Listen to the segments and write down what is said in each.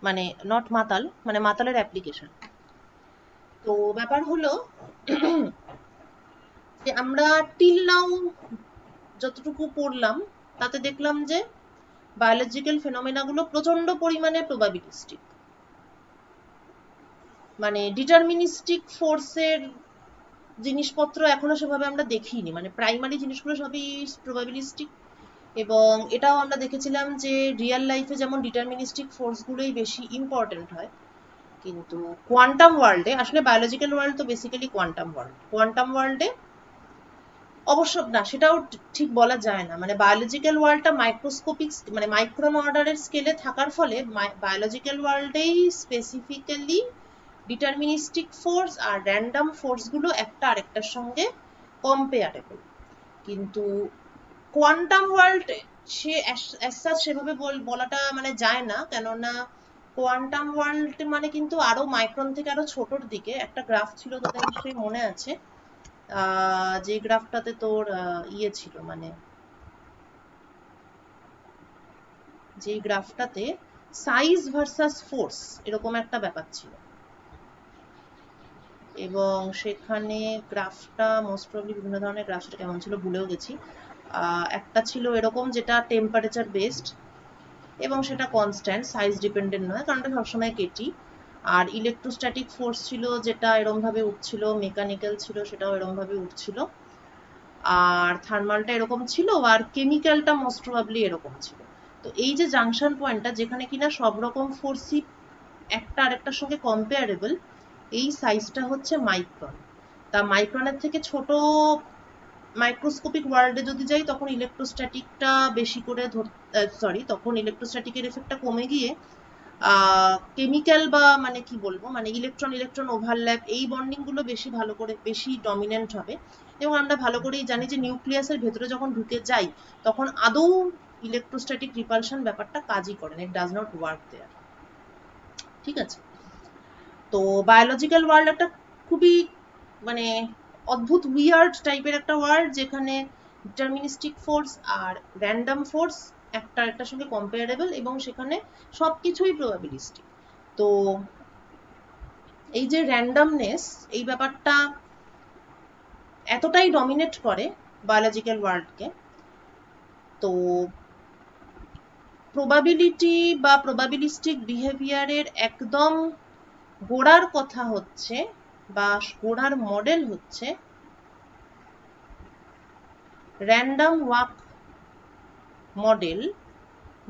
মানে নট মাতাল, মানে মাতালের অ্যাপ্লিকেশন। তো ব্যাপার হলো যে আমরা টিল নাও যতটুকু পড়লাম তাতে দেখলাম যে বায়োলজিক্যাল ফেনোমেনা গুলো প্রচন্ড পরিমাণে প্রবাবিলিস্টিক, মানে ডিটারমিনিস্টিক ফোর্সের জিনিসপত্র এখনো সেভাবে আমরা দেখিনি, মানে প্রাইমারি জিনিসগুলো সবই প্রবাবিলিস্টিক। এবং এটাও আমরা দেখেছিলাম যে রিয়েল লাইফে যেমন ডিটারমিনিস্টিক ফোর্সগুলোই বেশি ইম্পর্টেন্ট হয়, কিন্তু কোয়ান্টাম ওয়ার্ল্ডে, আসলে বায়োলজিক্যাল ওয়ার্ল্ড তো বেসিক্যালি কোয়ান্টাম ওয়ার্ল্ড, কোয়ান্টাম ওয়ার্ল্ডে অবশ্য না, সেটাও ঠিক বলা যায় না, মানে বায়োলজিক্যাল ওয়ার্ল্ডটা মাইক্রোস্কোপিক, মানে মাইক্রন অর্ডারের স্কেলে থাকার ফলে বায়োলজিক্যাল ওয়ার্ল্ডেই স্পেসিফিক্যালি ডিটারমিনিস্টিক ফোর্স আর র্যান্ডম ফোর্সগুলো একটা আরেকটার সঙ্গে কম্পেয়ারেবল। কিন্তু কোয়ান্টাম ওয়ার্ল্ড সে সেভাবে বলাটা মানে যায় না, কেননা কোয়ান্টাম ওয়ার্ল্ড মানে কিন্তু আরো মাইক্রন থেকে আরো ছোটর দিকে। একটা গ্রাফ ছিল, তোদের নিশ্চয়ই মনে আছে, যে গ্রাফটাতে তোর ইয়ে ছিল, মানে যে গ্রাফটাতে সাইজ ভার্সাস ফোর্স এরকম একটা ব্যাপার ছিল, এবং সেখানে গ্রাফটা মোস্ট প্রবলি বিভিন্ন ধরনের গ্রাফ, সেটা কেমন ছিল ভুলেও গেছি। একটা ছিল এরকম যেটা টেম্পারেচার বেসড এবং সেটা কনস্ট্যান্ট, সাইজ ডিপেন্ডেন্ট নয়, কারণ এটা সবসময় কেটি। আর ইলেকট্রোস্ট্যাটিক ফোর্স ছিল যেটা এরম ভাবে উঠছিল, মেকানিক্যাল ছিল সেটাও এরম ভাবে উঠছিল, আর থার্মালটা এরকম ছিল, আর কেমিক্যালটা মোস্ট প্রবাবলি এরকম ছিল। তো এই যে জাংশন পয়েন্টটা যেখানে কিনা সব রকম ফোর্সই একটা আরেকটার সঙ্গে কম্পেয়ারেবল, এই সাইজটা হচ্ছে মাইক্রন। তা মাইক্রনের থেকে ছোট মাইক্রোস্কোপিক ওয়ার্ল্ডে যদি যাই তখন ইলেকট্রোস্ট্যাটিকটা বেশি করে তখন ইলেকট্রোস্ট্যাটিকের এফেক্টটা কমে গিয়ে কেমিক্যাল বা মানে কি বলবো, মানে ইলেকট্রন ইলেকট্রন ওভারল্যাপ এই বন্ডিং গুলো বেশি ভালো করে বেশি ডমিনেন্ট হবে। এবং আমরা ভালো করেই জানি যে নিউক্লিয়াসের ভেতরে যখন ঢুকে যাই তখন আদৌ ইলেকট্রোস্ট্যাটিক রিপালশন ব্যাপারটা কাজই করে না, it does not work there. ঠিক আছে, তো বায়োলজিক্যাল ওয়ার্ল্ড একটা খুবই মানে অদ্ভুত উইয়ার্ড টাইপের একটা ওয়ার্ল্ড, যেখানে ডিটারমিনিস্টিক ফোর্স আর র্যান্ডম ফোর্স একটা একটার সঙ্গে কম্পেয়ারেবল, এবং সেখানে সবকিছুই প্রবাবিলিস্টিক। তো এই যে র্যান্ডমনেস, এই ব্যাপারটা এতটাই ডমিনেট করে বায়োলজিক্যাল ওয়ার্ল্ডকে, তো প্রবাবিলিটি বা প্রবাবিলিস্টিক বিহেভিয়ারের একদম গোড়ার কথা হচ্ছে, বা গোড়ার মডেল হচ্ছে র্যান্ডম ওয়াক মডেল,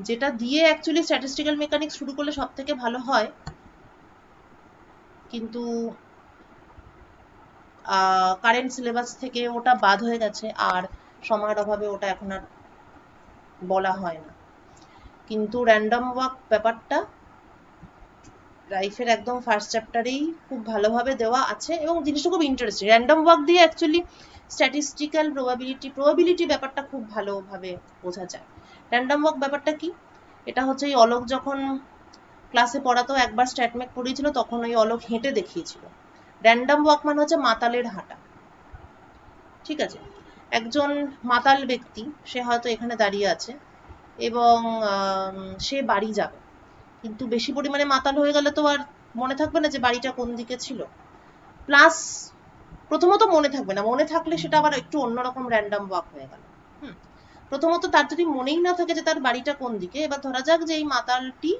যেটা দিয়ে অ্যাকচুয়ালি স্ট্যাটিস্টিক্যাল মেকানিক্স শুরু করলে সব থেকে ভালো হয়, কিন্তু কারেন্ট সিলেবাস থেকে ওটা বাদ হয়ে গেছে, আর সময়ের অভাবে ওটা এখন আর বলা হয় না। কিন্তু র্যান্ডম ওয়াক ব্যাপারটা লাইফের একদম ফার্স্ট চ্যাপ্টারেই খুব ভালোভাবে দেওয়া আছে, এবং জিনিসটা খুব ইন্টারেস্টিং। র্যান্ডম ওয়াক দিয়ে অ্যাকচুয়ালি স্ট্যাটিস্টিক্যাল প্রবাবিলিটি ব্যাপারটা খুব ভালোভাবে বোঝা যায়। র্যান্ডম ওয়াক ব্যাপারটা কি, এটা হচ্ছে এই অলোক যখন ক্লাসে পড়াতো, একবার স্ট্যাটমেক পড়িয়েছিল, তখন ওই অলোক হেঁটে দেখিয়েছিল। র্যান্ডম ওয়াক মানে হচ্ছে মাতালের হাঁটা। ঠিক আছে, একজন মাতাল ব্যক্তি, সে হয়তো এখানে দাঁড়িয়ে আছে এবং সে বাড়ি যাবে, কিন্তু বেশি পরিমাণে মাতাল হয়ে গেলে তো আর মনে থাকবে না যে বাড়িটা কোন দিকে ছিল। প্লাস প্রথমত মনে থাকবে না, মনে থাকলে সেটা আবার একটু অন্যরকম র্যান্ডম ওয়াক হয়ে গেল। প্রথমত তার যদি মনেই না থাকে যে তার বাড়িটা কোন দিকে, এবার ধরা যাক যে এই মাতালটি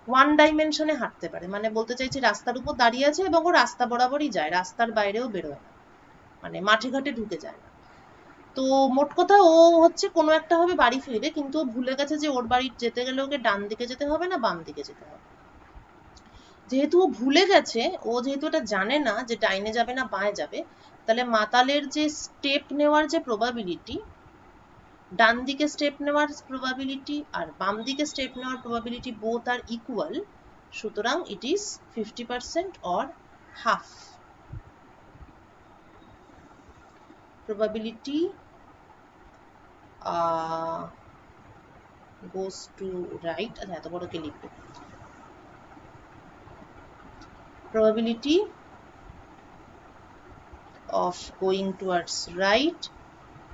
ওয়ান ডাইমেনশনে হাঁটতে পারে, মানে বলতে চাইছি রাস্তার উপর দাঁড়িয়ে আছে এবং ও রাস্তা বরাবরই যায়, রাস্তার বাইরেও বেরোয় না, মানে মাঠে ঘাটে ঢুকে যায় না। তো মোট কথা ও হচ্ছে কোনো একটা ভাবে বাড়ি ফিরবে, কিন্তু ও ভুলে গেছে যে ওর বাড়ি যেতে গেলে ওকে ডান দিকে যেতে হবে না বাম দিকে যেতে হবে। যেহেতু ও ভুলে গেছে, ও যেহেতু এটা জানে না যে ডাইনে যাবে না বাঁয়ে যাবে, তাহলে মাতালের যে স্টেপ নেওয়ার যে প্রবাবিলিটি, ডান দিকে স্টেপ নেওয়ার প্রবাবিলিটি আর বাম দিকে স্টেপ নেওয়ার প্রবাবিলিটি বোথ আর ইকুয়াল, সুতরাং it is 50% or half. Probability goes to right, আচ্ছা এত বড় কে লিখবে, probability of going towards right,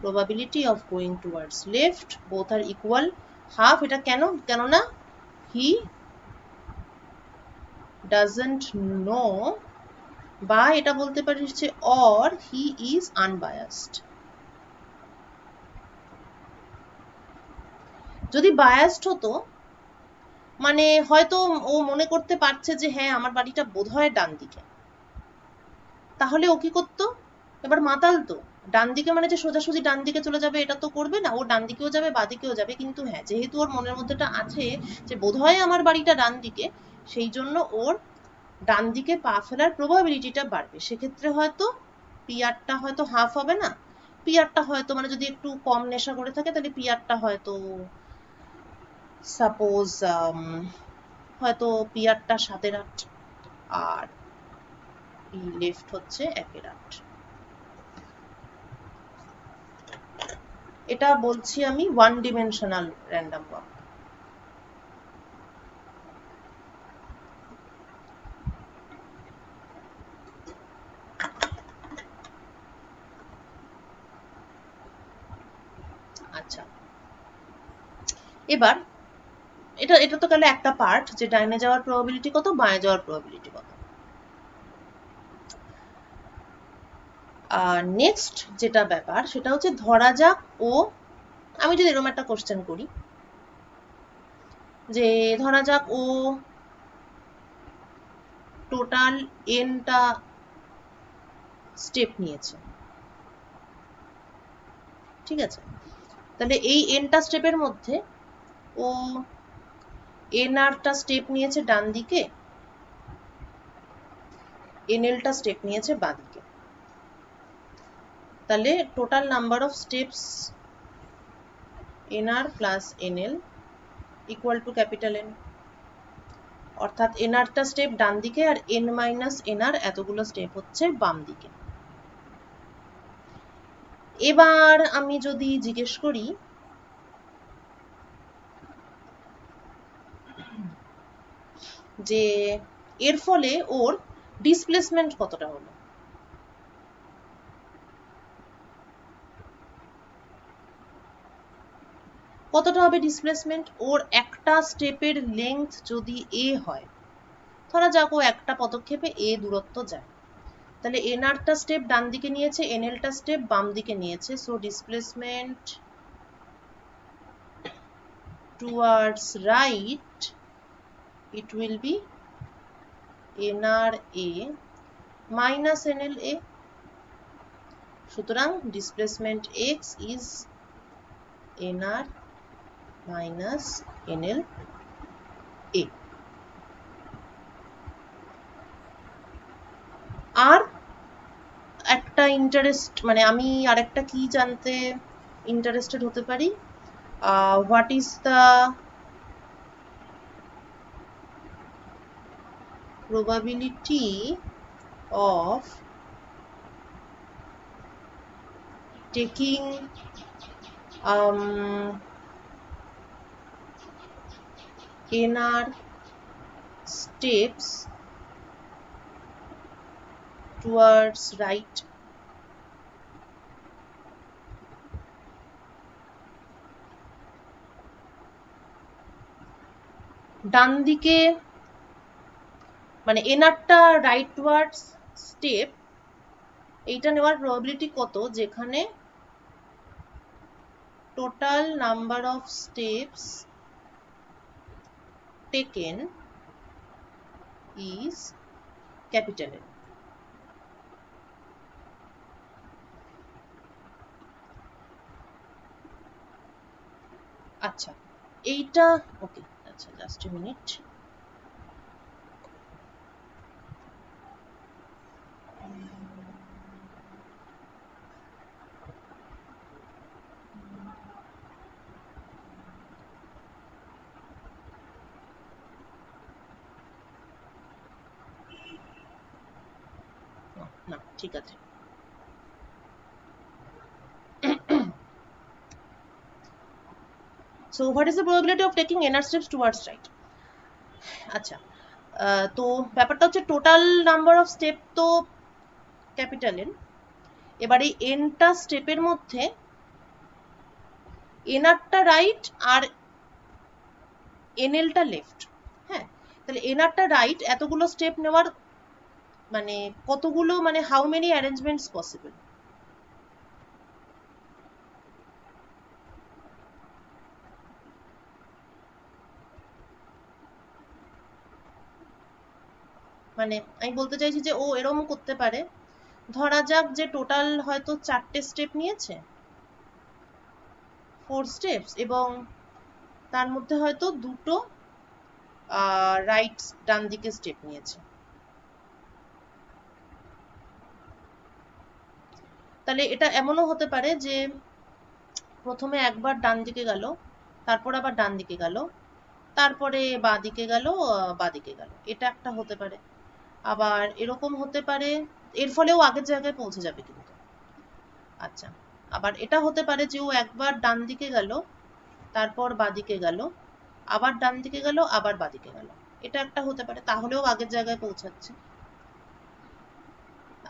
probability of going towards left, both are equal half. এটা কেন, কেননা he ডাজন্ট নো, বা এটা বলতে পারি হচ্ছে অর হি ইজ আনবায়াসড। যদি বায়াসড হতো মানে হয়তো ও মনে করতে পারছে যে হ্যাঁ আমার বাড়িটা বোধহয় ডান দিকে, তাহলে ও কি করতো, এবার মাতাল তো, ডান দিকে মানে যে সোজাসুজি ডান দিকে চলে যাবে এটা তো করবে না, ও ডান দিকেও যাবে বাদিকেও যাবে, কিন্তু হ্যাঁ যেহেতু ওর মনের মধ্যেটা আছে যে বোধহয় আমার বাড়িটা ডান দিকে, সেই জন্য ওর ডান দিকে পা ফেলার প্রবাবিলিটিটা বাড়বে। সেক্ষেত্রে হয়তো পিআরটা হয়তো হাফ হবে না, পিআরটা হয়তো মানে যদি একটু কম নেশা করে থাকে তাহলে পিআরটা হয়তো সাপোজ হয়তো পিআরটা 7/8 আর পি লেফট হচ্ছে 1/8। এটা বলছি আমি ওয়ান ডিমেনশনাল র্যান্ডম ওয়াক। আচ্ছা, এবার এটা এটা তো গেল একটা পার্ট যে ডাইনে যাওয়ার প্রবাবিলিটি কত, বাঁয়ে যাওয়ার প্রবাবিলিটি কত। আর নেক্সট যেটা ব্যাপার সেটা হচ্ছে ধরা যাক ও, আমি যদি এরকম একটা কোশ্চেন করি যে ধরা যাক ও টোটাল এনটা স্টেপ নিয়েছে, ঠিক আছে, তাহলে এই এনটা স্টেপের মধ্যে ও এনআরটা স্টেপ নিয়েছে ডান দিকে, এনএলটা স্টেপ নিয়েছে বাঁ দিকে, তাহলে total number of steps NR plus NL equal to capital N, অর্থাৎ এনআরটা স্টেপ ডান দিকে আর এন মাইনাস এনআর এতগুলো স্টেপ হচ্ছে বাম দিকে। এবার আমি যদি জিজ্ঞেস করি যে এর ফলে ওর ডিসপ্লেসমেন্ট কতটা হলো, কতটা হবে ডিসপ্লেসমেন্ট, ওর একটা স্টেপের লেংথ যদি এ হয়, ধরা যাক ও একটা পদক্ষেপে এ দূরত্ব যায়, তাহলে এনআরটা স্টেপ ডান দিকে নিয়েছে, এনএলটা স্টেপ বাম দিকে নিয়েছে, so displacement towards right it will be nRA minus NLA, সুতরাং displacement x is nR minus NLA। আর একটা ইন্টারেস্ট মানে আমি আরেকটা কি জানতে ইন্টারেস্টেড হতে পারি, what is the probability of taking NR steps towards right, ডান দিকে মানে এনআরটা রাইট ওয়ার্ডস স্টেপ এইটা নেওয়ার প্রবাবিলিটি কত যেখানে total number of steps taken is capital N. আচ্ছা এইটা ওকে, আচ্ছা জাস্ট এ মিনিট, না ঠিক আছে। So what is the probability of taking NR steps towards right? আচ্ছা তো ব্যাপারটা হচ্ছে টোটাল নাম্বার অফ স্টেপ তো ক্যাপিটাল এন, এবার এই এনটা স্টেপের মধ্যে এনআরটা রাইট আর এনএলটা লেফট, হ্যাঁ তাহলে এনআরটা রাইট এতগুলো স্টেপ নেওয়ার মানে কতগুলো মানে হাউ মেনি অ্যারেঞ্জমেন্টস পসিবল? মানে আমি বলতে চাইছি যে ও এরকম করতে পারে, ধরা যাক যে টোটাল হয়তো 4টে স্টেপ নিয়েছে, 4 স্টেপস, এবং তার মধ্যে হয়তো দুটো রাইট ডান দিকে স্টেপ নিয়েছে। তাহলে এটা এমনও হতে পারে যে প্রথমে একবার ডান দিকে গেল, তারপর আবার ডান দিকে গেল, তারপরে বাঁ দিকে গেল, বাঁ দিকে গেল, এটা একটা হতে পারে। আবার এরকম হতে পারে, এর ফলেও আগের জায়গায় পৌঁছে যাবে কিন্তু। আচ্ছা, আবার এটা হতে পারে যে ও একবার ডান দিকে গেল, তারপর বাঁ দিকে গেল, আবার ডান দিকে গেল, আবার বাঁ দিকে গেল, এটা একটা হতে পারে, তাহলেও আগের জায়গায় পৌঁছাচ্ছে।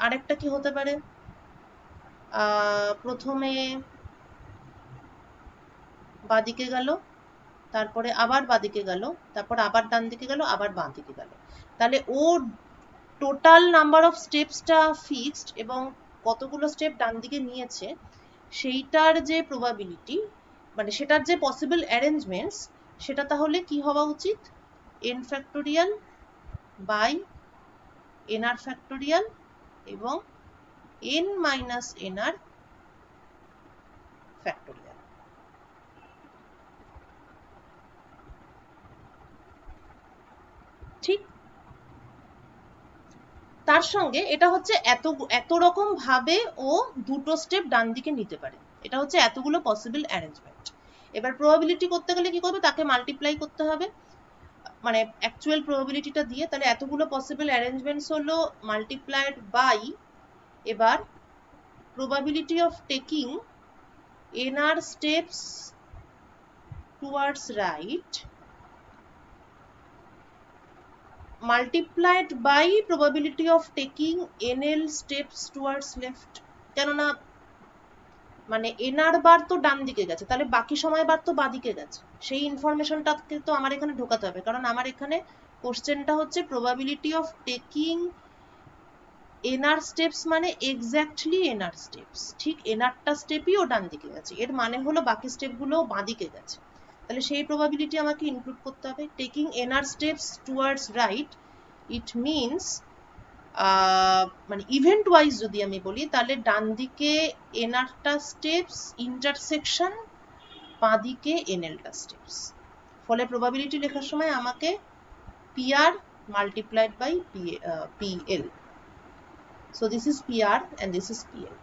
আরেকটা কি হতে পারে, প্রথমে বাঁ দিকে গেল, তারপরে আবার বাঁ দিকে গেল, তারপর আবার ডান দিকে গেল, আবার বাঁ দিকে গেল। তাহলে ও টোটাল নাম্বার অফ স্টেপসটা ফিক্সড, এবং কতগুলো স্টেপ ডান দিকে নিয়েছে সেইটার যে প্রবাবিলিটি, মানে সেটার যে পসিবল অ্যারেঞ্জমেন্টস, সেটা তাহলে কি হওয়া উচিত, n factorial by nr factorial এবং n মাইনাস nr ফ্যাক্টোরিয়াল। ঠিক, তার সঙ্গে এটা হচ্ছে এত রকম ভাবে ও দুটো স্টেপ ডান দিকে নিতে পারে, এটা হচ্ছে এতগুলো পসিবল অ্যারেঞ্জমেন্ট। এবার প্রবাবিলিটি করতে গেলে কি করবে, তাকে মাল্টিপ্লাই করতে হবে, মানে অ্যাকচুয়াল প্রবাবিলিটিটা দিয়ে। তাহলে এতগুলো পসিবল অ্যারেঞ্জমেন্টস হলো মাল্টিপ্লাইড বাই, এবার probability of taking nr steps towards right multiplied by probability of taking nl steps towards left। কেননা মানে nr বার তো ডান দিকে গেছে, তাহলে বাকি সময় বার তো বাঁ দিকে গেছে, সেই ইনফরমেশনটাকে তো আমার এখানে ঢোকাতে হবে, কারণ আমার এখানে কোশ্চেনটা হচ্ছে probability of taking nr steps মানে এক্স্যাক্টলি nr স্টেপস, ঠিক nrটা স্টেপই ও ডান দিকে গেছে, এর মানে হলো বাকি স্টেপগুলো বাঁ দিকে গেছে, তাহলে সেই প্রবাবিলিটি আমাকে ইনক্লুড করতে হবে। Taking nr steps towards right, it means মানে ইভেন্ট ওয়াইজ যদি আমি বলি, তাহলে ডান দিকে nrটা স্টেপস ইন্টারসেকশন, বাঁ দিকে nlটা স্টেপস, ফলে প্রবাবিলিটি লেখার সময় আমাকে pr multiplied by pl. So this is PR and this is PL.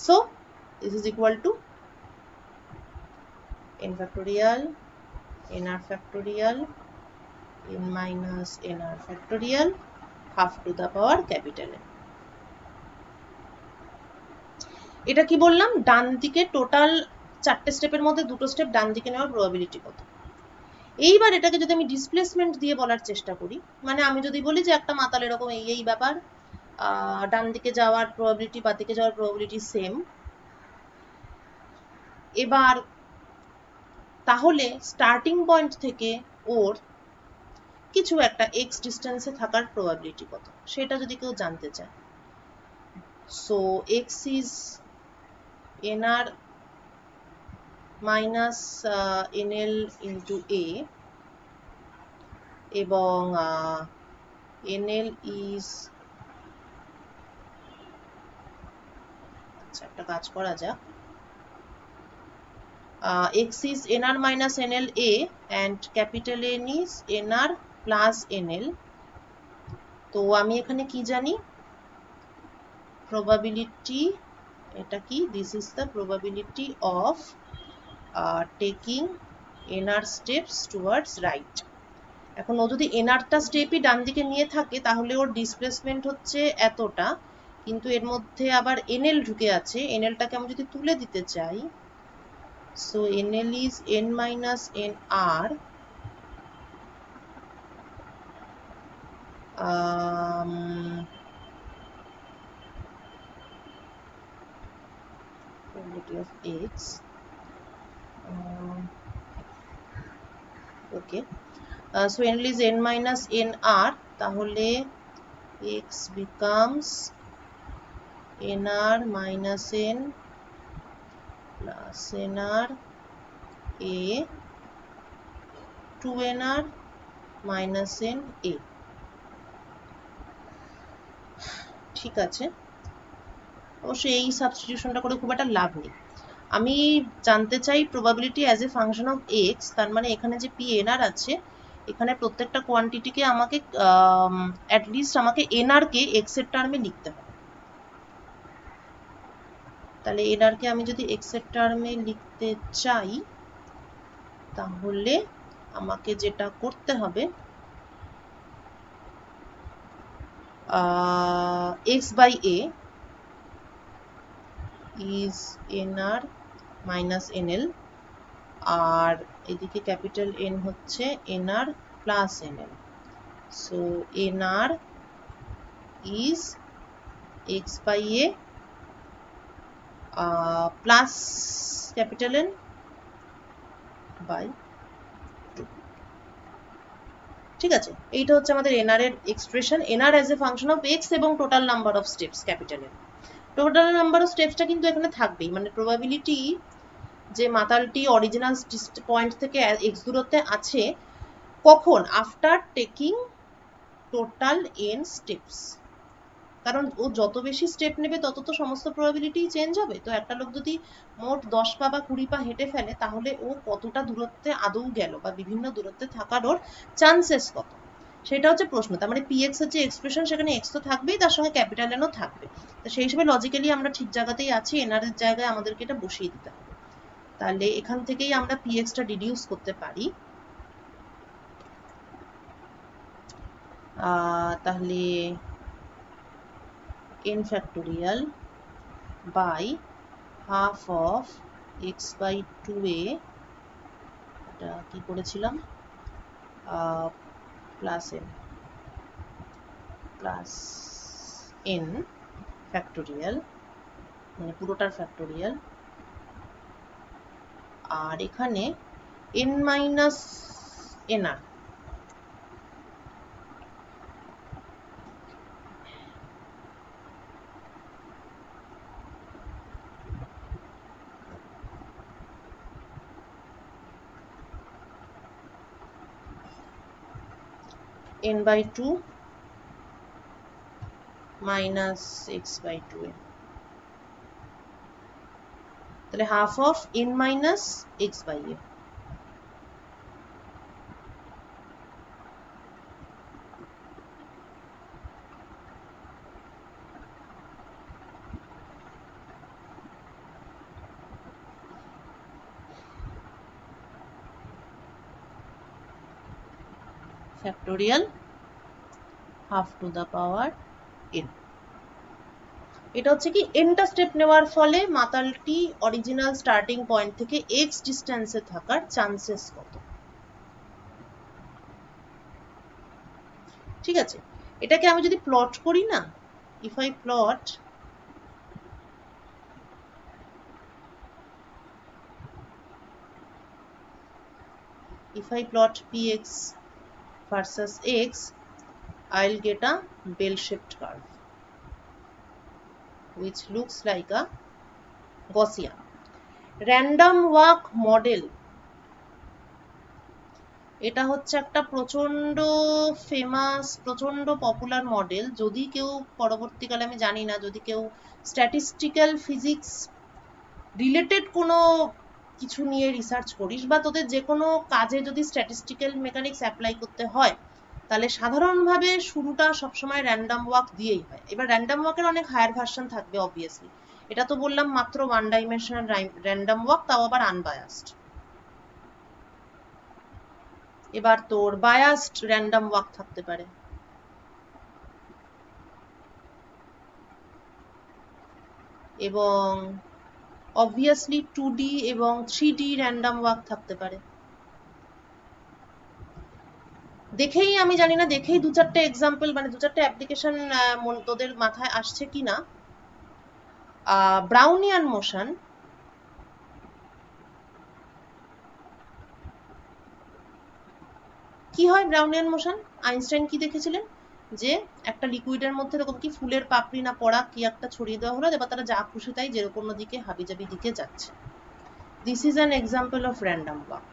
So this is equal to n factorial nr factorial n minus nr factorial half to the power capital N. এটা কি বললাম, ডান দিকে total 4টে স্টেপের মধ্যে দুটো step ডান দিকে নেওয়ার probability কত। এইবার এটাকে যদি আমি ডিসপ্লেসমেন্ট দিয়ে বলার চেষ্টা করি, মানে আমি যদি বলি যে একটা মাতাল এরকম এই ব্যাপার, ডান দিকে যাওয়ার প্রবাবিলিটি বাঁ দিকে যাওয়ার প্রবাবিলিটি সেম, এবার তাহলে স্টার্টিং পয়েন্ট থেকে ওর কিছু একটা x ডিস্টেন্সে থাকার প্রবাবিলিটি কত, সেটা যদি কেউ জানতে চায়, so x is nr minus nl into a এবং nl ইজ, আচ্ছা একটা কাজ করা যাক, x is nr minus nla and capital N is nr plus nl। তো আমি এখানে কি জানি, probability, এটা কি, this is the probability of taking nr steps towards right। এখন ও যদি nrটা স্টেপই ডান দিকে নিয়ে থাকে তাহলে ওর ডিসপ্লেসমেন্ট হচ্ছে এতটা, কিন্তু এর মধ্যে আবার nl ঢুকে আছে, nlটাকে আমি যদি তুলে দিতে চাই, so nl is n minus nr probability of x okay, so n is n minus nr, তাহলে x becomes nr minus n plus nr a 2nr minus n a। ঠিক আছে, অবশ্যই এই সাবস্টিটিউশনটা করে খুব একটা লাভ নেই। আমি জানতে চাই probability as a function of x, তার মানে এখানে যে পি এনআর আছে, এখানে প্রত্যেকটা কোয়ান্টিটিকে আমাকে অ্যাটলিস্ট আমাকে এনআর কে এক্স এর টার্মে লিখতে হবে। তাহলে এনআর কে আমি যদি এক্স এর টার্মে লিখতে চাই, তাহলে আমাকে যেটা করতে হবে, x by a is NR minus NL, আর এদিকে ক্যাপিটাল এন হচ্ছে NR plus NL. So NR is x by a plus capital N by 2। ঠিক আছে, এইটা হচ্ছে আমাদের এনআর এর expression, NR as a function of x এবং total number of steps capital N. Total number of স্টেপসটা কিন্তু এখানে থাকবেই, মানে প্রবাবিলিটি যে মাতালটি অরিজিনাল পয়েন্ট থেকে এক্স দূরত্বে আছে কখন, after taking total N steps. কারণ ও যত বেশি স্টেপ নেবে তত তো সমস্ত প্রবাবিলিটি চেঞ্জ হবে। তো একটা লোক যদি মোট 10 পা বা 20 পা হেঁটে ফেলে, তাহলে ও কতটা দূরত্বে আদৌ গেল বা বিভিন্ন দূরত্বে থাকার ওর চান্সেস কত, সেটা হচ্ছে প্রশ্ন। তার মানে পিএক্স এর যে এক্সপ্রেশন, সেখানে এক্স তো থাকবেই, তার সঙ্গে ক্যাপিটাল এনও থাকবে। তো সেই হিসেবে লজিক্যালি আমরা ঠিক জায়গাতেই আছি, এনআর এর জায়গায় আমাদেরকে এটা বসিয়ে দিতে হবে। তাহলে এখান থেকেই আমরা পিএক্সটা ডিডিউস করতে পারি। তাহলে n factorial by half of x by 2a, এটা কি করেছিলাম, প্লাস n ফ্যাক্টোরিয়াল, মানে পুরোটার ফ্যাক্টোরিয়াল, আর এখানে n minus nr, n by 2 minus x by 2a, তাহলে half of n minus x by a। Factorial half to the power n। এটা হচ্ছে কি এনটা স্টেপ নেওয়ার ফলে মাতালটি অরিজিনাল স্টার্টিং পয়েন্ট থেকে এক্স ডিস্টেন্সে থাকার চান্সেস কত। ঠিক আছে, এটাকে আমি যদি প্লট করি না, if I plot px versus x, I'll get a bell-shaped curve which looks like a Gaussian random walk model। এটা হচ্ছে একটা প্রচন্ড ফেমাস, প্রচন্ড পপুলার মডেল। যদি কেউ পরবর্তীকালে, আমি জানি না, যদি কেউ স্ট্যাটিস্টিক্যাল ফিজিক্স রিলেটেড কোনো কিছু নিয়ে রিসার্চ করিস, বা তোদের যে কোনো কাজে যদি স্ট্যাটিস্টিক্যাল মেকানিক্স অ্যাপ্লাই করতে হয়, তাহলে সাধারণভাবে শুরুটা সবসময় র্যান্ডম ওয়াক দিয়েই হয়। এবার র্যান্ডম ওয়াকের অনেক হায়ার ভার্সন থাকবে অবভিয়াসলি, এটা তো বললাম মাত্র 1 ডাইমেনশনাল র্যান্ডম ওয়াক, তাও আবার আনবায়াসড। এবার তোর বায়াসড র্যান্ডম ওয়াক থাকতে পারে, এবং অবভিয়াসলি 2D এবং 3D র্যান্ডম ওয়াক থাকতে পারে। দেখেই, আমি জানি না, দেখেই 2-4টে এক্সাম্পল, মানে 2-4টে অ্যাপ্লিকেশন তোদের মাথায় আসছে কিনা। ব্রাউনিয়ান মোশন, কি হয় ব্রাউনিয়ান মোশন? আইনস্টাইন কি দেখেছিলেন, যে একটা লিকুইডের মধ্যে এরকম কি ফুলের পাপড়ি না পড়া কি একটা ছড়িয়ে দেওয়া হলো, এবার তারা যা খুশি তাই যেরকম দিকে হাবিজাবি দিকে যাচ্ছে। This is an example of random walk.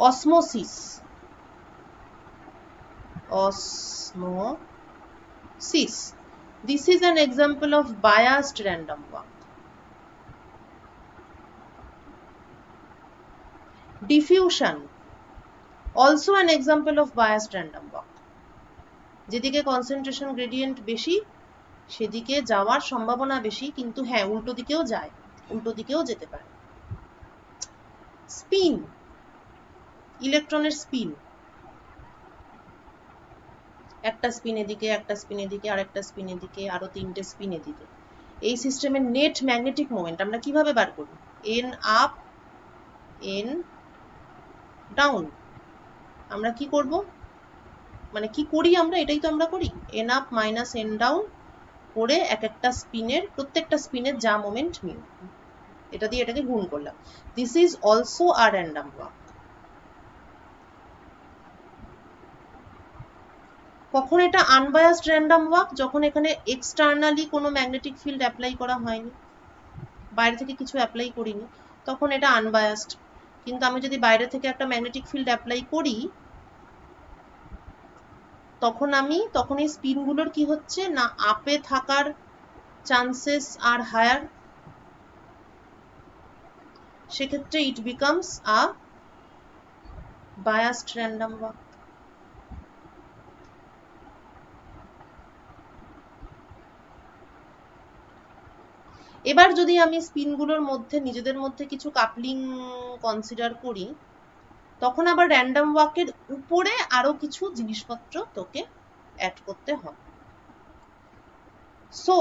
Osmosis, osmosis, this is an example of biased random walk. Diffusion, also an example of biased random walk. যেদিকে কনসেন্ট্রেশন গ্রেডিয়েন্ট বেশি সেদিকে যাওয়ার সম্ভাবনা বেশি, কিন্তু হ্যাঁ উল্টো দিকেও যায়, উল্টো দিকেও যেতে পারে। স্পিন, ইলেকট্রনের স্পিন, একটা স্পিন এদিকে, একটা স্পিন এদিকে, আরেকটা স্পিন এদিকে, আরো তিনটে স্পিন এদিকে। এই সিস্টেমের নেট ম্যাগনেটিক মোমেন্ট আমরা কিভাবে বার করি? N up N down. আমরা কি করব, মানে কি করি আমরা, এটাই তো আমরা করি, N up minus N down করে এক একটা স্পিনের, প্রত্যেকটা স্পিনের যা মোমেন্ট মিউ, এটা দিয়ে এটাকে গুণ করলাম। This is also a random walk. কখন এটা আনবায়াসড র্যান্ডম ওয়াক? যখন এখানে এক্সটার্নালি কোনো ম্যাগনেটিক ফিল্ড অ্যাপ্লাই করা হয়নি, বাইরে থেকে কিছু অ্যাপ্লাই করিনি, তখন এটা আনবায়াসড। কিন্তু আমি যদি বাইরে থেকে একটা ম্যাগনেটিক ফিল্ড অ্যাপ্লাই করি, তখন এই স্পিনগুলোর কি হচ্ছে না, আপে থাকার চান্সেস আর হায়ার, সেক্ষেত্রে it becomes a biased random walk. এবার যদি আমি স্পিনগুলোর মধ্যে নিজেদের মধ্যে কিছু কাপলিং কনসিডার করি, তখন আবার র্যান্ডম ওয়াকের উপরে আরো কিছু জিনিসপত্র তোকে অ্যাড করতে হবে। সো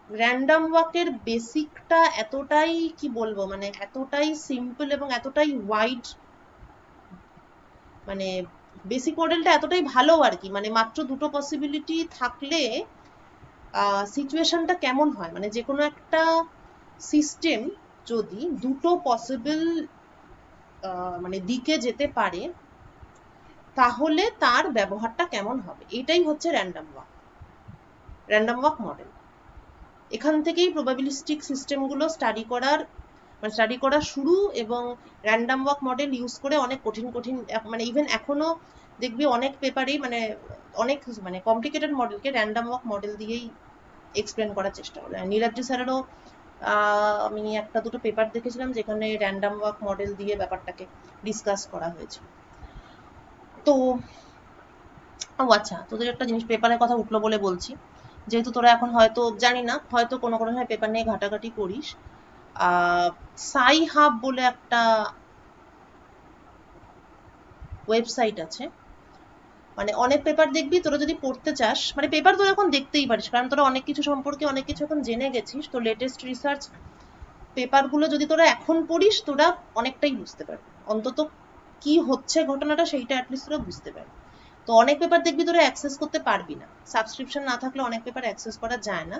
র্যান্ডম ওয়াকের বেসিকটা এতটাই কি বলবো, মানে এতটাই সিম্পল এবং এতটাই ওয়াইড, মানে বেসিক মডেলটা এতটাই ভালো আর কি, মানে মাত্র দুটো পসিবিলিটি থাকলে সিচুয়েশনটা কেমন হয়, মানে যে কোনো একটা সিস্টেম যদি দুটো পসিবল মানে দিকে যেতে পারে তাহলে তার ব্যবহারটা কেমন হবে, এটাই হচ্ছে র্যান্ডম ওয়াক মডেল। এখান থেকেই প্রবাবিলিস্টিক সিস্টেমগুলো স্টাডি করা শুরু, এবং র্যান্ডম ওয়াক মডেল ইউজ করে অনেক কঠিন মানে ইভেন এখনো দেখবি অনেক পেপারেই অনেক কমপ্লিকেটেড মডেলকে র্যান্ডম ওয়াক মডেল দিয়েই এক্সপ্লেন করার চেষ্টা করে। নীলাদ্রি স্যারেরও আমি একটা দুটো পেপার দেখেছিলাম যেখানে র্যান্ডম ওয়াক মডেল দিয়ে ব্যাপারটাকে ডিসকাস করা হয়েছে। তো আচ্ছা, তোদের একটা জিনিস পেপারের কথা উঠলো বলে বলছি, যেহেতু তোরা এখন হয়তো জানি না, হয়তো কোনো সময় পেপার নিয়ে ঘাটাঘাটি করিস, সাই হাব বলে একটা ওয়েবসাইট আছে, মানে অনেক পেপার দেখবি তোরা যদি পড়তে চাস, মানে পেপার তো এখন দেখতেই পারিস, কারণ তোরা অনেক কিছু সম্পর্কে অনেক কিছু এখন জেনে গেছিস, তো লেটেস্ট রিসার্চ পেপারগুলো যদি তোরা এখন পড়িস তোরা অনেকটাই বুঝতে পারবি, অন্তত কি হচ্ছে ঘটনাটা সেইটা অ্যাটলিস্ট তোরা বুঝতে পারবি। তো অনেক পেপার দেখবি তোরা অ্যাক্সেস করতে পারবি না, সাবস্ক্রিপশন না থাকলে অনেক পেপার অ্যাক্সেস করা যায় না।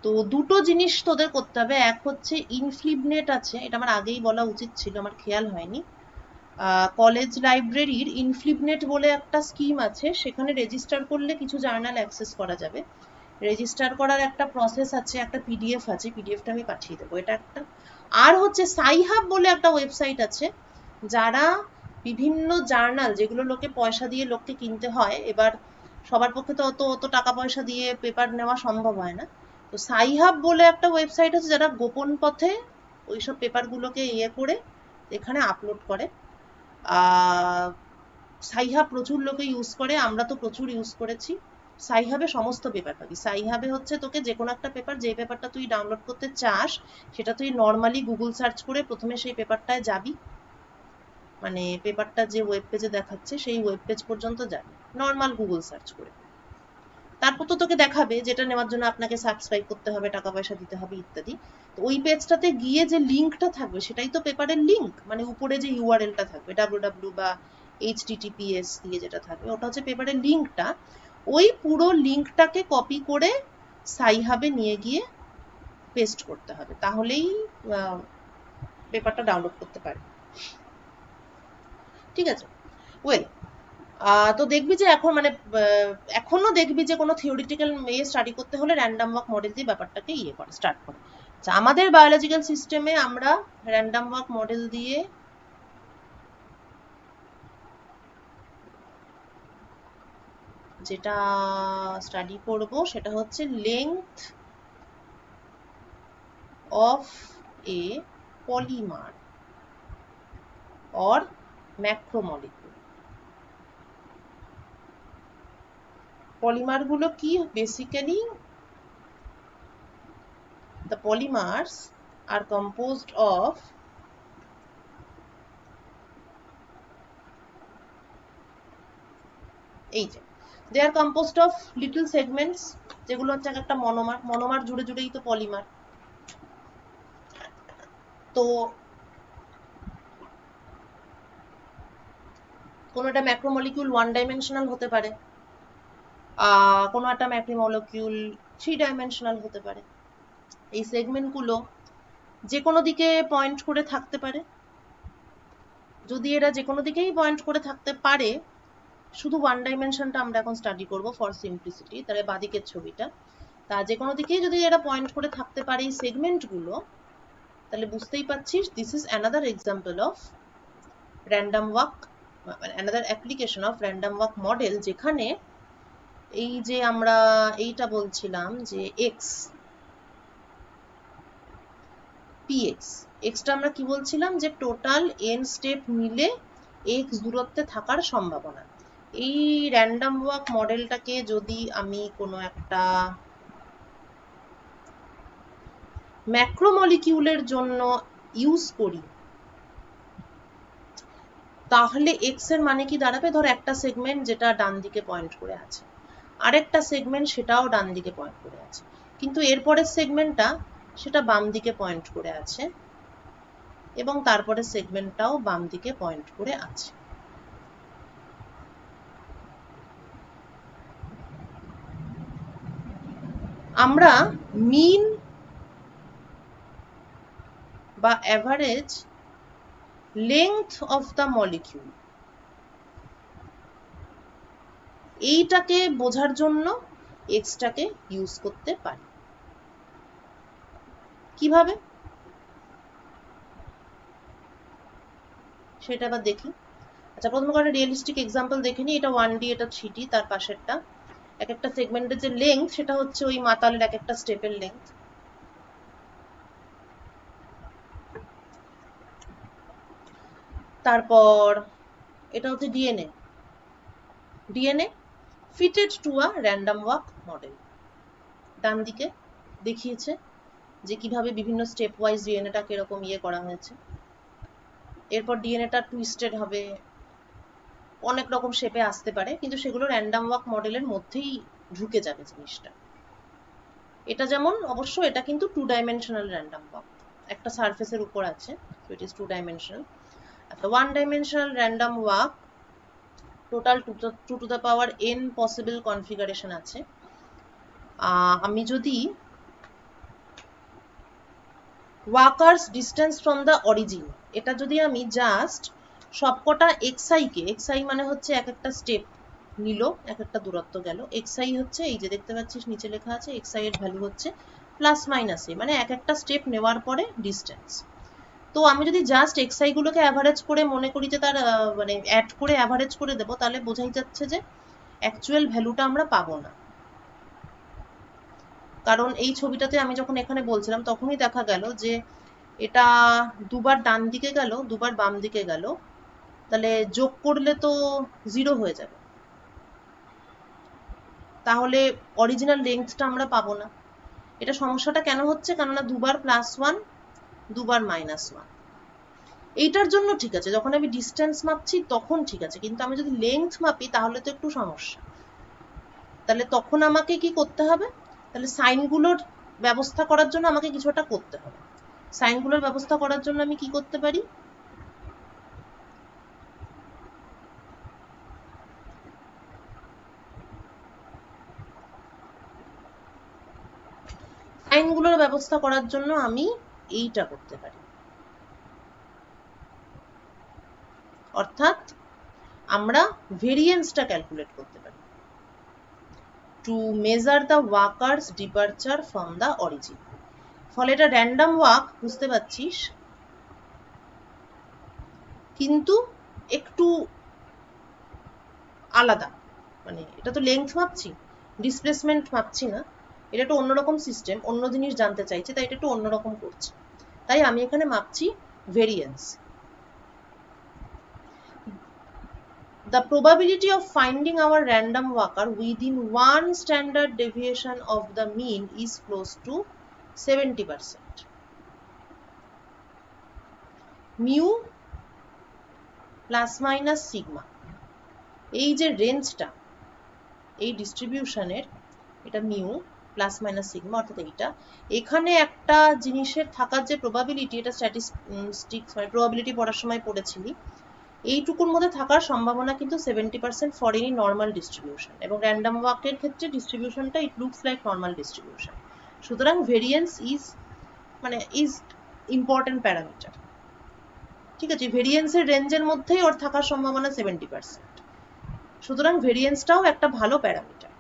তো দুটো জিনিস তোদের করতে হবে, এক হচ্ছে ইনফ্লিবনেট আছে, এটা আমার আগেই বলা উচিত ছিল, আমার খেয়াল হয়নি। কলেজ লাইব্রেরির ইনফ্লিবনেট বলে একটা স্কিম আছে, সেখানে রেজিস্টার করলে কিছু জার্নাল অ্যাক্সেস করা যাবে। রেজিস্টার করার একটা প্রসেস আছে, একটা পিডিএফ আছে, পিডিএফটা আমি পাঠিয়ে দেবো, এটা একটা। আর হচ্ছে সাইহাব বলে একটা ওয়েবসাইট আছে, যারা বিভিন্ন জার্নাল, যেগুলো লোকে পয়সা দিয়ে লোককে কিনতে হয়, এবার সবার পক্ষে তো অত টাকা পয়সা দিয়ে পেপার নেওয়া সম্ভব হয় না, তো সাইহাব বলে একটা ওয়েবসাইট আছে যারা গোপন পথে ওইসব পেপারগুলোকে করে এখানে আপলোড করে। সাইহাব প্রচুর লোকে ইউজ করে, আমরা তো প্রচুর ইউজ করেছি। সাইহাবে সমস্ত পেপার পাবি। সাইহাবে হচ্ছে তোকে যে কোনো একটা পেপার, যে পেপারটা তুই ডাউনলোড করতে চাস সেটা তুই নর্মালি গুগল সার্চ করে প্রথমে সেই পেপারটায় যাবি, মানে পেপারটা যে ওয়েব পেজে দেখাচ্ছে সেই ওয়েব পেজ পর্যন্ত যাবি নর্মাল গুগল সার্চ করে, তারপর তো তোকে দেখাবে যেটা নেওয়ার জন্য আপনাকে সাবস্ক্রাইব করতে হবে, টাকা পয়সা দিতে হবে ইত্যাদি। তো ওই পেজটাতে গিয়ে যে লিঙ্কটা থাকবে সেটাই তো পেপারের লিঙ্ক, মানে উপরে যে ইউআরএলটা থাকবে www বা https দিয়ে যেটা থাকবে ওটা হচ্ছে পেপারের লিঙ্কটা। ওই পুরো লিঙ্কটাকে কপি করে সাইহাবে নিয়ে গিয়ে পেস্ট করতে হবে, তাহলেই পেপারটা ডাউনলোড করতে পারে। ঠিক আছে, ওয়েল তো দেখবি যে এখন মানে এখনো দেখবি যে কোনো থিওরিটিক্যাল স্টাডি করতে হলে র্যান্ডম ওয়াক মডেল দিয়ে ব্যাপারটাকে করে স্টার্ট করে। আচ্ছা, আমাদের বায়োলজিক্যাল সিস্টেমে আমরা র্যান্ডম ওয়াক মডেল দিয়ে যেটা স্টাডি করব সেটা হচ্ছে length of a polymer or macromolecule. Polymer গুলো কি? Basically the polymers are composed of এই যে they are composed of little segments, যেগুলো হচ্ছে একটা মনোমার, মনোমার জুড়ে জুড়েই তো পলিমার। তো কোনো একটা ম্যাক্রোমলিকিউল 1 ডাইমেনশনাল হতে পারে, কোনো একটা ম্যাক্রোমলিকিউল 3 ডাইমেনশনাল হতে পারে। এই সেগমেন্ট গুলো যে কোনো দিকে পয়েন্ট করে থাকতে পারে। যদি এরা যে কোনো দিকেই পয়েন্ট করে থাকতে পারে, শুধু 1 ডাইমেনশনটা আমরা এখন স্টাডি করব ফর সিম্পলিসিটি, তাহলে বাদিকের ছবিটা, তা যে কোনো দিকেই যদি এরা পয়েন্ট করে থাকতে পারে এই সেগমেন্ট গুলো, তাহলে বুঝতেই পারছিস this is another example of random walk, another application of random walk model, যেখানে এই যে আমরা এইটা বলছিলাম যে এক্স পিএক্স, এক্সটা আমরা কি বলছিলাম যে টোটাল এন স্টেপ মিলে এক্স দূরত্বে থাকার সম্ভাবনা। এই র্যান্ডম ওয়াক মডেলটাকে যদি আমি কোনো একটা ম্যাক্রোমলিকিউলের জন্য ইউজ করি, তাহলে এক্স এর মানে কি দাঁড়াবে? ধর একটা সেগমেন্ট যেটা ডান দিকে পয়েন্ট করে আছে, আরেকটা সেগমেন্ট সেটাও ডান দিকে পয়েন্ট করে আছে, কিন্তু এরপরের সেগমেন্টটা সেটা বাম দিকে পয়েন্ট করে আছে, এবং তারপরে সেগমেন্টটাও বাম দিকে পয়েন্ট করে আছে। আমরা মিন বা average length of the molecule এইটাকে বোঝার জন্য এক্সটাকে ইউজ করতে পারি। কিভাবে সেটা আবার দেখি। আচ্ছা, প্রথমে একটা রিয়েলিস্টিক এক্সাম্পল দেখে নিই। এটা 1D, এটা 3D, তার পাশেরটা এক একটা সেগমেন্টের যে লেংথ সেটা হচ্ছে ওই মাতালের এক একটা স্টেপের লেংথ। তারপর এটা হচ্ছে DNA, DNA fitted to a random walk model. ডান দিকে দেখিয়েছে যে কিভাবে বিভিন্ন স্টেপ ওয়াইজ ডিএনএটাকে এরকম করা হয়েছে। এরপর ডিএনএটা টুইস্টেড হবে, অনেক রকম শেপে আসতে পারে, কিন্তু সেগুলো র্যান্ডম ওয়াক মডেলের মধ্যেই ঢুকে যাবে জিনিসটা। এটা যেমন অবশ্য এটা কিন্তু 2 ডাইমেনশনাল র্যান্ডম ওয়াক, একটা সারফেসের উপর আছে, সো ইট ইজ 2 ডাইমেনশনাল। একটা 1 dimensional random walk total 2 two the power n possible configuration আছে। আমি যদি workers distance from the origin, এটা যদি আমি জাস্ট সবকটা এক্সআই মানে হচ্ছে এক একটা স্টেপ নিল, এক একটা দূরত্ব গেল, এক্সআই হচ্ছে এই যে দেখতে পাচ্ছিস নিচে লেখা আছে এক্সআই এর ভ্যালু হচ্ছে প্লাস মাইনাস এ, মানে এক একটা স্টেপ নেওয়ার পরে ডিস্টেন্স। তো আমি যদি জাস্ট এক্সআই গুলোকে অ্যাভারেজ করে মনে করি যে তার মানে অ্যাড করে অ্যাভারেজ করে দেবো, তাহলে বোঝাই যাচ্ছে যে অ্যাকচুয়াল ভ্যালুটা আমরা পাবো না। কারণ এই ছবিটাতে আমি যখন এখানে বলছিলাম তখনই দেখা গেল যে এটা দুবার ডান দিকে গেল, দুবার বাম দিকে গেল, তাহলে যোগ করলে তো 0 হয়ে যাবে, তাহলে অরিজিনাল লেন্থটা আমরা পাবো না। এটা সমস্যাটা কেন হচ্ছে? কেননা দুবার +1 দুবার -1। এইটার জন্য ঠিক আছে, যখন আমি ডিস্টেন্স মাপছি তখন ঠিক আছে, কিন্তু আমি যদি লেন্থ মাপি তাহলে তো একটু সমস্যা। তাহলে তখন আমাকে কি করতে হবে? তাহলে সাইনগুলোর ব্যবস্থা করার জন্য আমাকে কিছু একটা করতে হবে। সাইনগুলোর ব্যবস্থা করার জন্য আমি কি করতে পারি? সাইনগুলোর ব্যবস্থা করার জন্য আমি এইটা করতে পারি। অর্থাৎ আমরা ভেরিয়েন্সটা ক্যালকুলেট করতে পারি to measure the workers departure from the origin. ফলে এটা র্যান্ডম ওয়াক, বুঝতে পারছিস, কিন্তু একটু আলাদা। মানে এটা তো লেংথ মাপছি, ডিসপ্লেসমেন্ট মাপছি না, এটা একটু অন্যরকম সিস্টেম, অন্য জিনিস জানতে চাইছে, তাই এটা একটু অন্যরকম করছি। তাই আমি এখানে মাপছি variance. The probability of finding our random walker within one standard deviation of the mean is close to 70%. Mu plus minus sigma, এই যে রেঞ্জটা এই ডিস্ট্রিবিউশনের, এটা মিউ প্লাস মাইনাস সিগমা, অর্থাৎ এইটা এখানে একটা জিনিসের থাকার যে প্রবাবিলিটি, এটা স্ট্যাটিস্টিক্স মানে প্রবাবিলিটি পড়ার সময় পড়েছিলি, এইটুকুর মধ্যে থাকার সম্ভাবনা কিন্তু 70% ফর এনি নর্মাল ডিস্ট্রিবিউশন। এবং র্যান্ডম ওয়াকের ক্ষেত্রে ডিস্ট্রিবিউশনটা it looks like normal distribution. সুতরাং ভেরিয়েন্স ইজ ইম্পর্টেন্ট প্যারামিটার। ঠিক আছে, ভেরিয়েন্সের রেঞ্জের মধ্যেই ওর থাকার সম্ভাবনা 70%। সুতরাং ভেরিয়েন্সটাও একটা ভালো প্যারামিটার।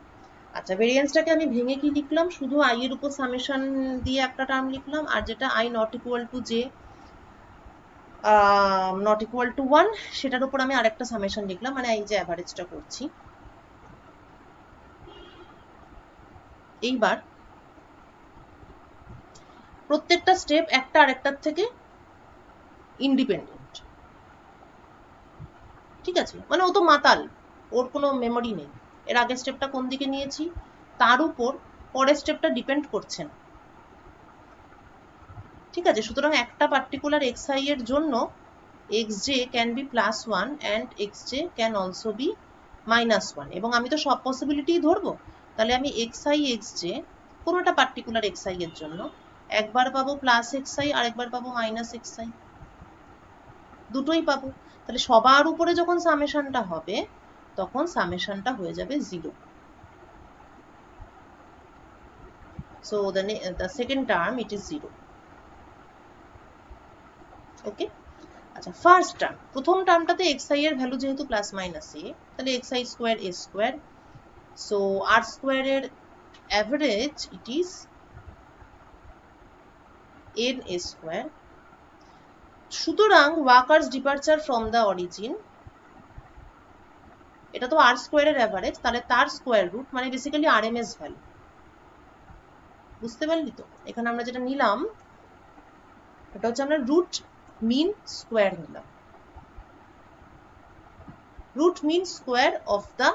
আচ্ছা, ভেরিয়েন্সটাকে আমি ভেঙে কি লিখলাম, শুধু আই এর উপর সামেশন দিয়ে একটা টার্ম লিখলাম, আর যেটা I not equal to J not equal to 1 সেটার উপর আমি আরেকটা সামেশন লিখলাম, মানে এই যে অ্যাভারেজটা করছি। এইবার প্রত্যেকটা স্টেপ একটা আরেকটার থেকে ইন্ডিপেন্ডেন্ট। ঠিক আছে, মানে ও তো মাতাল, ওর কোনো মেমোরি নেই, এর আগের স্টেপটা কোন দিকে নিয়েছি তার উপর পরের স্টেপটা ডিপেন্ড করছে না। ঠিক আছে, সুতরাং একটা পার্টিকুলার xi এর জন্য xj can be +1 and xj can also be -1, এবং আমি তো সব পসিবিলিটি ধরবো। তাহলে আমি xi xj কোনো একটা পার্টিকুলার xi এর জন্য একবার পাবো +xi, আরেকবার পাবো -xi, দুটোই পাবো। তাহলে সবার উপরে যখন সামেশনটা হবে তখন সামেশনটা হয়ে যাবে 0। So the second term it is 0. ওকে। আচ্ছা, ফার্স্ট টার্ম, প্রথম টার্মটাতে xi এর ভ্যালু যেহেতু প্লাস মাইনাস a, তাহলে xi square a square, so r স্কোয়ারের average it is n a স্কোয়ার। সুতরাং walker's departure from the origin, এটা তো r স্কোয়ারের অ্যাভারেজ, তাহলে তার স্কোয়ার রুট, মানে বেসিক্যালি আরএমএস ভ্যালু। বুঝতে পারলি তো? এখানে আমরা যেটা নিলাম এটা হচ্ছে আমরা রুট মিন স্কোয়ার নিলাম, root mean square of the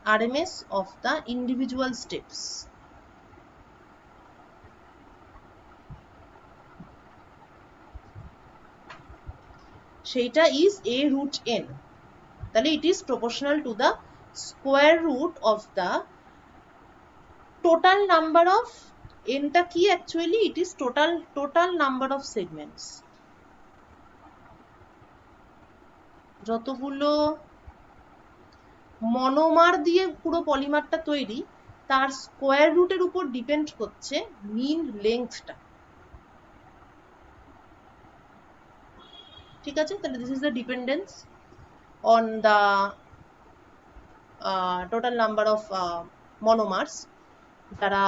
RMS of the individual steps. সেইটা is a root n, তাহলে it is proportional to the square root of the total number of n টা কি actually it is total number of segments, যতগুলো monomer দিয়ে পুরো পলিমারটা তৈরি তার square রুটের উপর ডিপেন্ড করছে মিন লেংথটা। ঠিক আছে, তাহলে this is the dependence on the total number of monomers যারা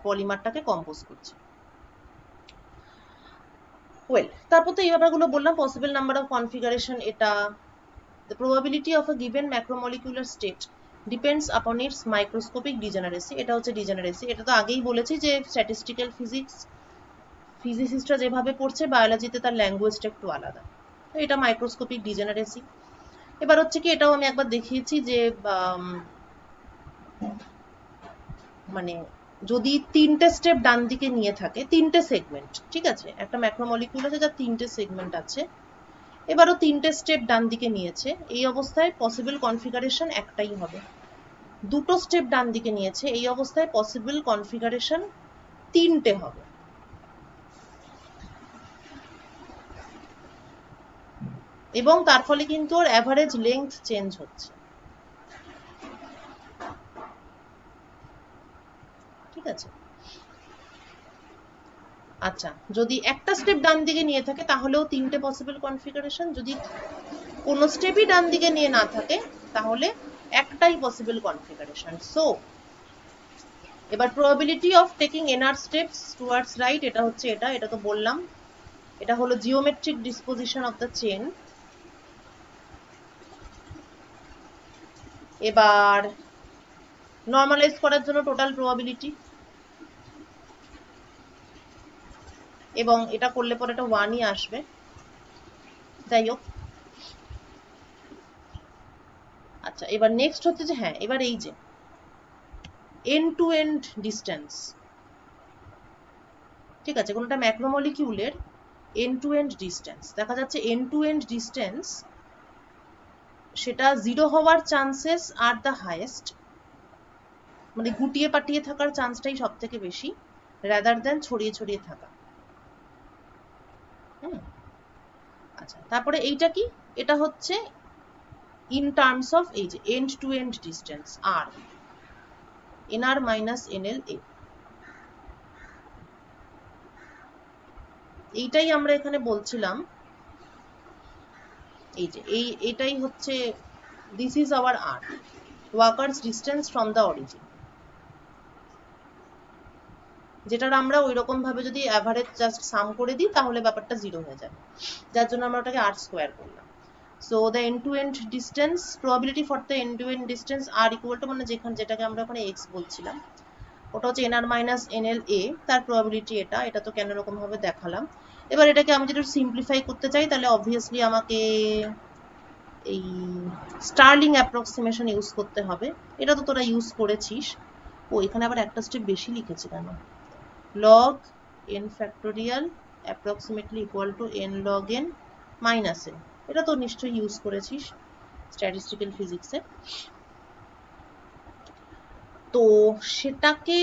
পলিমারটাকে কম্পোজ করছে। ওয়েল, তারপর তো এই ব্যাপারগুলো বললাম, পসিবল নাম্বার অফ কনফিগারেশন এটা, the probability of a given macromolecular state depends upon its microscopic degeneracy, এটা হচ্ছে ডিজেনারেসি। এটা তো আগেই বলেছি যে স্ট্যাটিস্টিক্যাল ফিজিসিস্টরা যেভাবে পড়ছে বায়োলজিতে তার ল্যাঙ্গুয়েজটা একটু আলাদা, এটা মাইক্রোস্কোপিক ডিজেনারেসি। এবার হচ্ছে কি, এটাও আমি একবার দেখিয়েছি যে মানে যদি তিনটে স্টেপ ডান দিকে নিয়ে থাকে, তিনটে সেগমেন্ট, ঠিক আছে, একটা ম্যাক্রোমলিকিউল আছে যার তিনটে সেগমেন্ট আছে, এবারও তিনটে স্টেপ ডান দিকে নিয়েছে, এই অবস্থায় পসিবল কনফিগারেশন একটাই হবে। দুটো স্টেপ ডান দিকে নিয়েছে, এই অবস্থায় পসিবল কনফিগারেশন তিনটে হবে। এবং তার ফলে কিন্তু ওর অ্যাভারেজ লেংথ চেঞ্জ হচ্ছে। ঠিক আছে, আচ্ছা, যদি একটা স্টেপ ডান দিকে নিয়ে থাকে তাহলেও তিনটে পসিবল কনফিগারেশন, যদি কোনো স্টেপই ডান দিকে নিয়ে না থাকে তাহলে একটাই পসিবল কনফিগারেশন। সো এবার probability of taking NR steps towards right, এটা হচ্ছে এটা তো বললাম, এটা হলো geometric disposition of the chain. এবার নর্মালাইজ করার জন্য টোটাল প্রবাবিলিটি, এবং এটা করলে পরে এটা 1ই আসবে। যাই হোক, আচ্ছা এবার নেক্সট হচ্ছে যে হ্যাঁ, এবার এই যে এন্ড টু এন্ড ডিস্টেন্স, ঠিক আছে, কোনটা ম্যাক্রোমলিকিউলের এন্ড টু এন্ড ডিস্টেন্স দেখা যাচ্ছে, এন্ড টু এন্ড ডিস্টেন্স সেটা 0 হওয়ার চান্সেস আর দ্য হাইয়েস্ট, মানে গুটিয়ে পাটিয়ে থাকার চান্সটাই সব থেকে বেশি রাদার দেন ছড়িয়ে ছড়িয়ে থাকা। আচ্ছা তারপরে এইটা কি, এটা হচ্ছে ইন টার্মস অফ এই যে end to end distance r NR minus NL a, এইটাই আমরা এখানে বলছিলাম, এই যে এটাই হচ্ছে this is our r walker's distance from the origin, যেটার আমরা ওই রকম ভাবে যদি অ্যাভারেজ জাস্ট সাম করে দিই তাহলে ব্যাপারটা 0 হয়ে যাবে, যার জন্য আমরা ওটাকে আর স্কোয়ার করলাম। So the end to end distance probability for the end to end distance are equal to, মানে যেটাকে আমরা ওখানে এক্স বলছিলাম ওটা হচ্ছে এনআর মাইনাস এনএল এ, তার প্রবাবিলিটি এটা তো কেন এরকম ভাবে দেখালাম। এবার এটাকে আমি যদি সিম্পলিফাই করতে চাই তাহলে অবভিয়াসলি আমাকে এই স্টার্লিং অ্যাপ্রক্সিমেশন ইউজ করতে হবে, এটা তো তোরা ইউজ করেছিস। ও এখানে আবার একটা স্টেপ বেশি লিখেছি কেন, log n factorial approximately equal to n log n minus n, এটা তো নিশ্চয়ই ইউজ করেছিস স্ট্যাটিস্টিক্যাল ফিজিক্সে। তো সেটাকে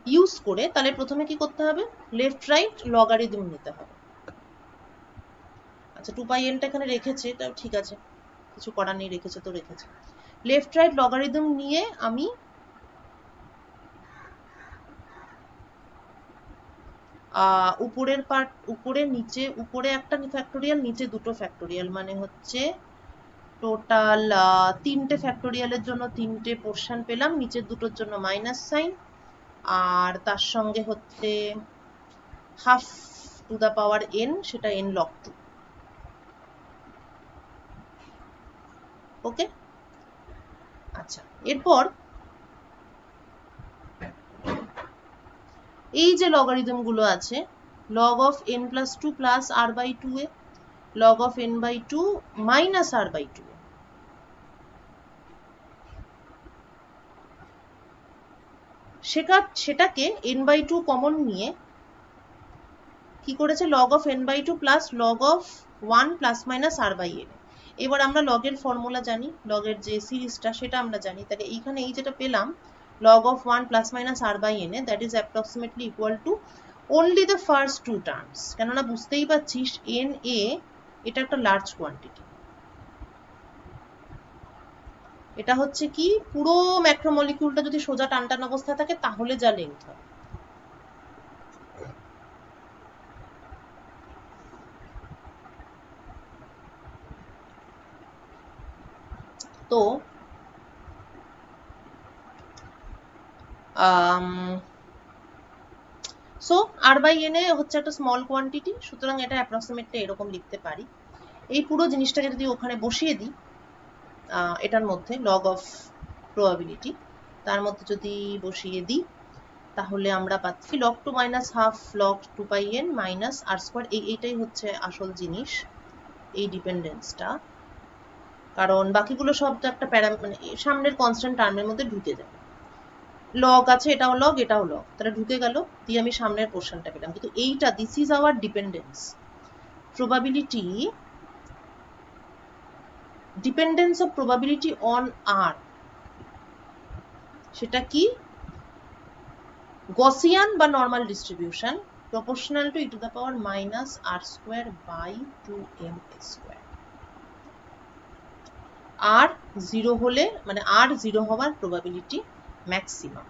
ইউজ করে তাহলে প্রথমে কি করতে হবে, লেফট রাইট লগারিদম নিতে হবে। আচ্ছা 2πn টা এখানে রেখেছে, তাও ঠিক আছে, কিছু করার নেই, রেখেছে তো রেখেছে। লেফট রাইট লগারিদম নিয়ে আমি উপরের পার্ট, উপরে নিচে, উপরে একটা ফ্যাক্টোরিয়াল নিচে দুটো ফ্যাক্টোরিয়াল, মানে হচ্ছে টোটাল 3টে ফ্যাক্টোরিয়ালের জন্য 3টে পোর্শন পেলাম, নিচের দুটোর জন্য মাইনাস সাইন, আর তার সঙ্গে হচ্ছে half to the power n, সেটা n log 2। ওকে, আচ্ছা এরপর এই যে লগারিদম গুলো আছে, log of n plus 2 plus r by 2a, log of n by 2 minus r by 2a, সেটাকে n by 2 কমন নিয়ে কি করেছে, log of n by 2 plus log of 1 plus minus r by n। এবার আমরা log এর formula জানি, log এর যে সিরিজটা সেটা আমরা জানি, তাহলে এইখানে এই যেটা পেলাম log of 1 plus minus r by n, that is approximately equal to only the first two terms, কেননা বুঝতেই পারছিস n a এটা একটা লার্জ কোয়ান্টিটি, এটা হচ্ছে কি পুরো ম্যাক্রোমলিকিউলটা যদি সোজা টানটান অবস্থা থাকে তাহলে যা লেন্থ হয়। তো সো আর বাই এন এ হচ্ছে একটা স্মল কোয়ান্টিটি, সুতরাং এটা অ্যাপ্রক্সিমেটলি এরকম লিখতে পারি। এই পুরো জিনিসটাকে যদি ওখানে বসিয়ে দিই এটার মধ্যে লগ অফ প্রবাবিলিটি, তার মধ্যে যদি বসিয়ে দিই তাহলে আমরা পাচ্ছি log 2 minus half log 2πn minus r square, এইটাই হচ্ছে আসল জিনিস, এই ডিপেন্ডেন্সটা, কারণ বাকিগুলো সব তো একটা মানে সামনের কনস্ট্যান্ট টার্মের মধ্যে ঢুকে যায়, লগ আছে এটাও লগ এটাও লগ, তাহলে ঢুকে গেল, দিয়ে আমি সামনের পোর্শনটা পেলাম। কিন্তু এইটা this is our dependence, probability dependence of probability on r, সেটা কি গসিয়ান বা normal distribution proportional to e to the power minus r square by 2m square. R 0 হলে, মানে আর 0 হওয়ার প্রবাবিলিটি ম্যাক্সিমাম,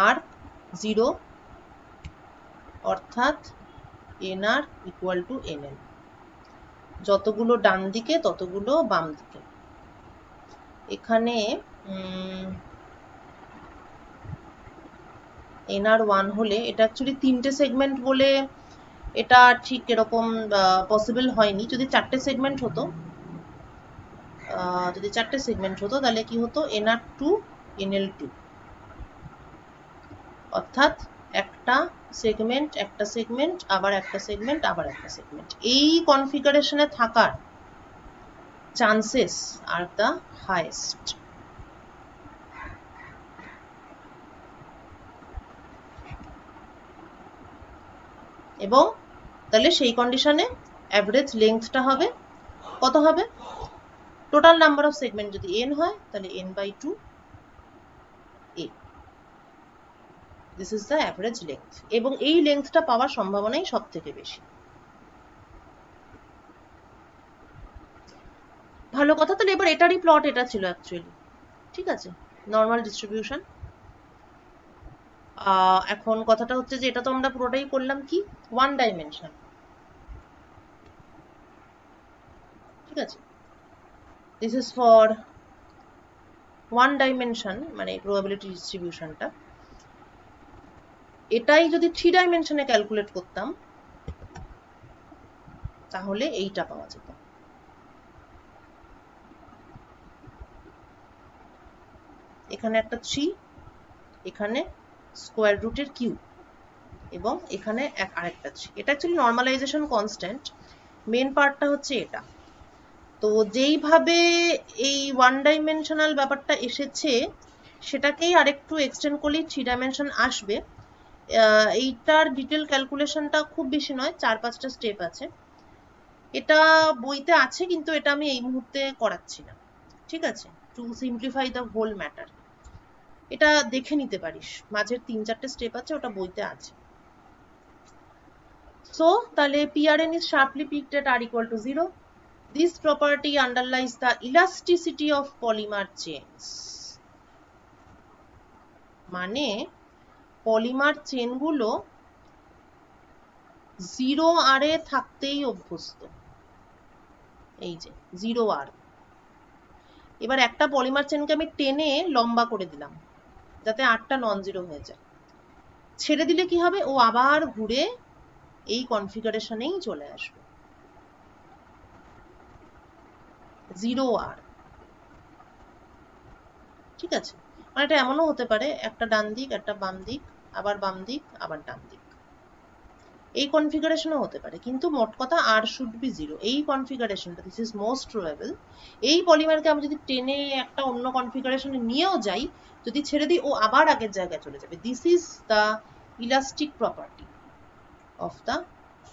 আর 0 অর্থাৎ nr ইকুয়াল টু nl, যতগুলো ডান দিকে ততগুলো বাম দিকে। এখানে nr1 হলে এটা অ্যাকচুয়ালি 3টে সেগমেন্ট বলে এটা ঠিক এরকম পসিবল হয়নি। যদি 4টে সেগমেন্ট হতো, তাহলে কি হতো, nr2 nl2, অর্থাৎ একটা সেগমেন্ট একটা সেগমেন্ট আবার একটা সেগমেন্ট আবার একটা সেগমেন্ট, এই কনফিগারেশনে থাকার চান্সেস আর দ্য হাইয়েস্ট। এবং তাহলে সেই কন্ডিশনে অ্যাভারেজ লেন্থটা হবে কত হবে, টোটাল নাম্বার অফ সেগমেন্ট যদি n হয় তাহলে n/2 a, this is the average length. এবং এই লেন্থটা পাওয়ার সম্ভাবনাই সব থেকে বেশি। ভালো কথা। তাহলে এবার এটারই প্লট এটা ছিল অ্যাকচুয়ালি, ঠিক আছে, নর্মাল ডিস্ট্রিবিউশন। এখন কথাটা হচ্ছে যে এটা তো আমরা পুরোটাই করলাম কি, ওয়ান ডাইমেনশন, ঠিক আছে, this is for one dimension, মানে প্রবাবিলিটি ডিস্ট্রিবিউশনটা। এটাই যদি 3 ডাইমেনশনে ক্যালকুলেট করতাম তাহলে এইটা পাওয়া যেত। এখানে একটা 3, এখানে স্কোয়ার রুটের কিউব, এবং এখানে আরেকটা 3। এটা অ্যাকচুয়ালি নর্মালাইজেশন কনস্ট্যান্ট, মেন পার্টটা হচ্ছে এটা। তো যেইভাবে এই ওয়ান ডাইমেনশনাল ব্যাপারটা এসেছে সেটাকেই আরেকটু এক্সটেন্ড করলেই 3 ডাইমেনশন আসবে। এইটার ডিটেল ক্যালকুলেশনটা খুব বেশি নয়, 4-5টা স্টেপ আছে। এটা বইতে আছে কিন্তু এটা আমি এই মুহূর্তে করাচ্ছি না, ঠিক আছে, to simplify the whole matter. এটা দেখে নিতে পারিস, মাঝের 3-4টে স্টেপ আছে, ওটা বইতে আছে। সো তাহলে PRN is sharply peaked at r equal to 0. This property underlies the elasticity of polymer chains. মানে পলিমার চেনগুলো 0r এ থাকতেই অভ্যস্ত। এই যে 0r। এবার একটা পলিমার চেনকে আমি টেনে লম্বা করে দিলাম যাতে rটা নন জিরো হয়ে যায়। ছেড়ে দিলে কি হবে, ও আবার ঘুরে এই কনফিগারেশনেই চলে আসবে, 0r, ঠিক আছে। মানে এটা এমনও হতে পারে একটা ডান দিক একটা বাম দিক, আবার বাম দিক আবার ডান দিক, এই কনফিগারেশনও হতে পারে। কিন্তু মোট কথা r শুড বি 0, এই কনফিগারেশনটা, দিস ইজ মোস্ট প্রবাবল। এই পলিমারকে আমি যদি টেনে একটা অন্য কনফিগারেশনে নিয়েও যাই, যদি ছেড়ে দিই ও আবার আগের জায়গায় চলে যাবে। This is the elastic property of the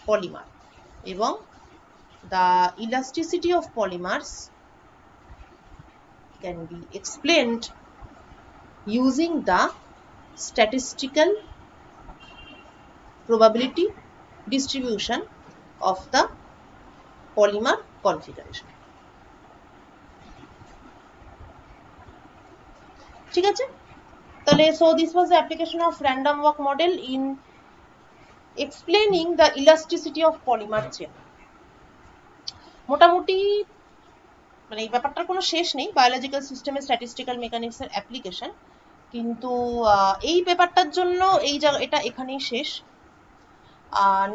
polymer. এবং the elasticity of polymers can be explained using the statistical probability distribution of the polymer configuration, ঠিক আছে। তাহলে so this was the application of random walk model in explaining the elasticity of polymer chain. মোটামুটি মানে এই ব্যাপারটার কোনো শেষ নেই, বায়োলজিক্যাল সিস্টেমে স্ট্যাটিস্টিক্যাল মেকানিক্সের অ্যাপ্লিকেশন, কিন্তু এই পেপারটার জন্য এটা এখানেই শেষ।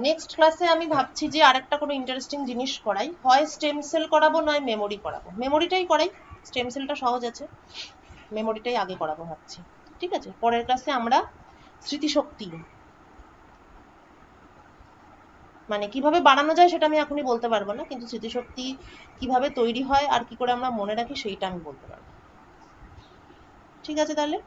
নেক্সট ক্লাসে আমি ভাবছি যে আরেকটা কোনো ইন্টারেস্টিং জিনিস করাই, হয় স্টেম সেল করাবো নয় মেমোরি করাবো। মেমোরিটাই করাই, স্টেম সেলটা সহজ আছে, মেমোরিটাই আগে করাবো ভাবছি, ঠিক আছে। পরের ক্লাসে আমরা স্মৃতিশক্তি মানে কিভাবে বাড়ানো যায় সেটা আমি এখনই বলতে পারবো না, কিন্তু স্মৃতিশক্তি কিভাবে তৈরি হয় আর কি করে আমরা মনে রাখি সেইটা আমি বলতে পারবো, ঠিক আছে। তাহলে